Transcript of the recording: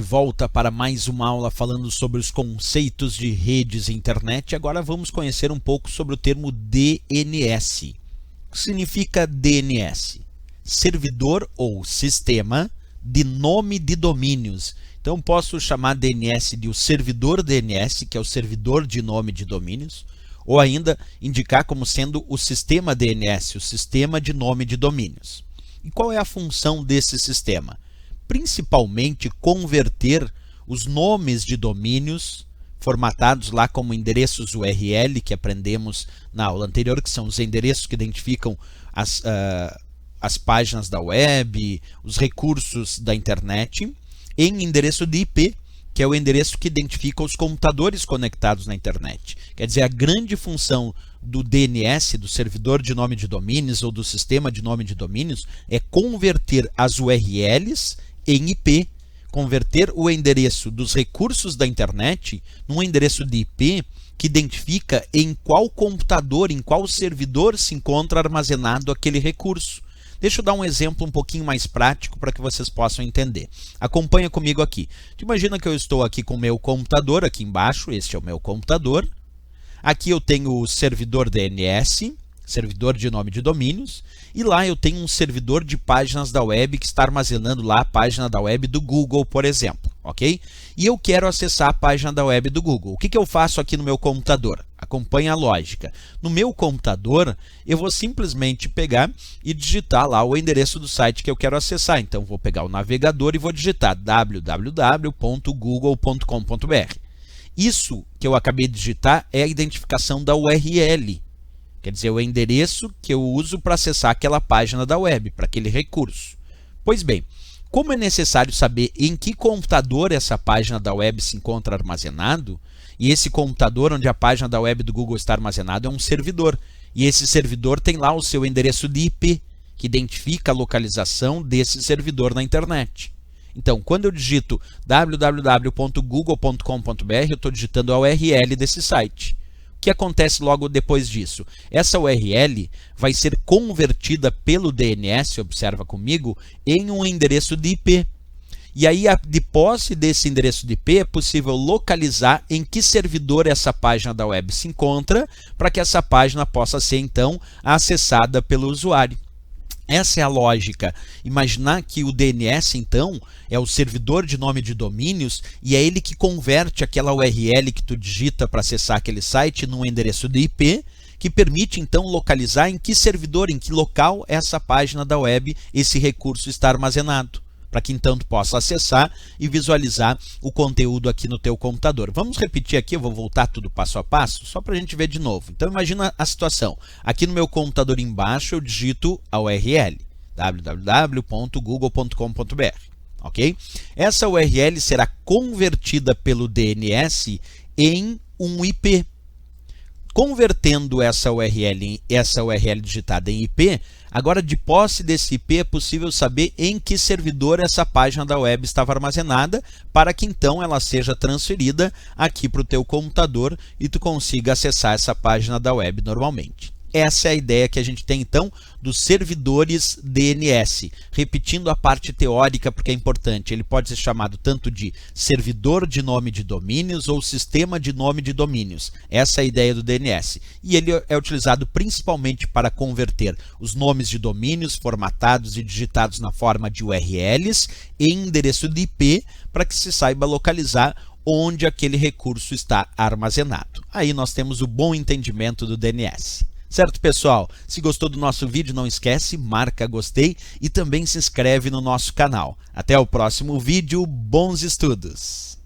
volta para mais uma aula falando sobre os conceitos de redes e internet. Agora vamos conhecer um pouco sobre o termo DNS. O que significa DNS? Servidor ou sistema de nome de domínios. Então posso chamar DNS de o servidor DNS, que é o servidor de nome de domínios, ou ainda indicar como sendo o sistema DNS, o sistema de nome de domínios. E qual é a função desse sistema? Principalmente converter os nomes de domínios formatados lá como endereços URL, que aprendemos na aula anterior, que são os endereços que identificam as páginas da web, os recursos da internet, em endereço de IP, que é o endereço que identifica os computadores conectados na internet. Quer dizer, a grande função do DNS, do servidor de nome de domínios ou do sistema de nome de domínios, é converter as URLs em IP, converter o endereço dos recursos da internet num endereço de IP que identifica em qual computador, em qual servidor se encontra armazenado aquele recurso. Deixa eu dar um exemplo um pouquinho mais prático para que vocês possam entender. Acompanha comigo aqui. Imagina que eu estou aqui com o meu computador, aqui embaixo, este é o meu computador. Aqui eu tenho o servidor DNS, servidor de nome de domínios, e lá eu tenho um servidor de páginas da web que está armazenando lá a página da web do Google, por exemplo, ok? E eu quero acessar a página da web do Google. O que eu faço aqui no meu computador? Acompanha a lógica. No meu computador, eu vou simplesmente pegar e digitar lá o endereço do site que eu quero acessar. Então, vou pegar o navegador e vou digitar www.google.com.br. Isso que eu acabei de digitar é a identificação da URL. Quer dizer, o endereço que eu uso para acessar aquela página da web, para aquele recurso. Pois bem, como é necessário saber em que computador essa página da web se encontra armazenado, e esse computador onde a página da web do Google está armazenado é um servidor, e esse servidor tem lá o seu endereço de IP, que identifica a localização desse servidor na internet. Então, quando eu digito www.google.com.br, eu estou digitando a URL desse site. O que acontece logo depois disso? Essa URL vai ser convertida pelo DNS, observa comigo, em um endereço de IP. E aí, de posse desse endereço de IP, é possível localizar em que servidor essa página da web se encontra, para que essa página possa ser, então, acessada pelo usuário. Essa é a lógica. Imaginar que o DNS, então, é o servidor de nome de domínios e é ele que converte aquela URL que tu digita para acessar aquele site num endereço de IP, que permite, então, localizar em que servidor, em que local essa página da web, esse recurso está armazenado, para que, então, tu possa acessar e visualizar o conteúdo aqui no teu computador. Vamos repetir aqui, eu vou voltar tudo passo a passo, só para a gente ver de novo. Então, imagina a situação. Aqui no meu computador embaixo, eu digito a URL, www.google.com.br, ok? Essa URL será convertida pelo DNS em um IP. Convertendo essa URL digitada em IP, agora de posse desse IP é possível saber em que servidor essa página da web estava armazenada, para que então ela seja transferida aqui para o teu computador e tu consiga acessar essa página da web normalmente. Essa é a ideia que a gente tem, então, dos servidores DNS. Repetindo a parte teórica, porque é importante, ele pode ser chamado tanto de servidor de nome de domínios ou sistema de nome de domínios. Essa é a ideia do DNS. E ele é utilizado principalmente para converter os nomes de domínios formatados e digitados na forma de URLs em endereço de IP, para que se saiba localizar onde aquele recurso está armazenado. Aí nós temos o bom entendimento do DNS. Certo, pessoal? Se gostou do nosso vídeo, não esquece, marca gostei e também se inscreve no nosso canal. Até o próximo vídeo, bons estudos!